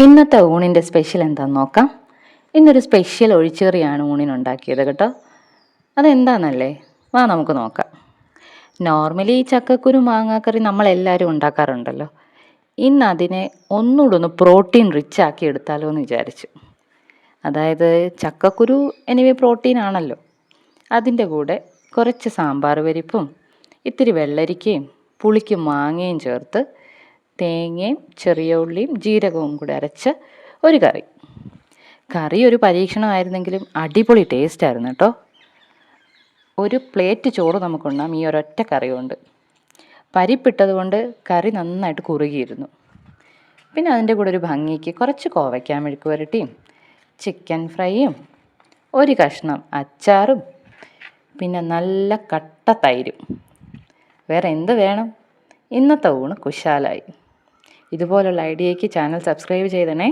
ഇന്നത്തെ ഊണിൻ്റെ സ്പെഷ്യൽ എന്താണെന്ന് നോക്കാം. ഇന്നൊരു സ്പെഷ്യൽ ഒഴിച്ചുകറിയാണ് ഊണിനുണ്ടാക്കിയത് കേട്ടോ. അതെന്താണെന്നല്ലേ, വാ നമുക്ക് നോക്കാം. നോർമലി ഈ ചക്കക്കുരു മാങ്ങാക്കറി നമ്മളെല്ലാവരും ഉണ്ടാക്കാറുണ്ടല്ലോ. ഇന്ന് അതിനെ ഒന്നുകൂടെ ഒന്ന് പ്രോട്ടീൻ റിച്ച് ആക്കി എടുത്താലോ എന്ന് വിചാരിച്ചു. അതായത് ചക്കക്കുരു എനിവേ പ്രോട്ടീൻ ആണല്ലോ. അതിൻ്റെ കൂടെ കുറച്ച് സാമ്പാർ പരിപ്പും ഇത്തിരി വെള്ളരിക്കയും പുളിക്ക് മാങ്ങയും ചേർത്ത് തേങ്ങയും ചെറിയ ഉള്ളിയും ജീരകവും കൂടി അരച്ച ഒരു കറി ഒരു പരീക്ഷണമായിരുന്നെങ്കിലും അടിപൊളി ടേസ്റ്റ് ആയിരുന്നു കേട്ടോ. ഒരു പ്ലേറ്റ് ചോറ് നമുക്കുണ്ടാകും ഈ ഒരൊറ്റ കറി കൊണ്ട്. പരിപ്പിട്ടത് കൊണ്ട് കറി നന്നായിട്ട് കുറുകിയിരുന്നു. പിന്നെ അതിൻ്റെ കൂടെ ഒരു ഭംഗിക്ക് കുറച്ച് കോവയ്ക്ക മെഴുക്ക് പുരട്ടിയും ചിക്കൻ ഫ്രൈയും ഒരു കഷ്ണം അച്ചാറും പിന്നെ നല്ല കട്ട തൈരും. വേറെ എന്ത് വേണം? ഇന്നത്തെ ഊണ് കുശാലായി. ഇതുപോലുള്ള ഐഡിയയ്ക്ക് ചാനൽ സബ്സ്ക്രൈബ് ചെയ്തണേ.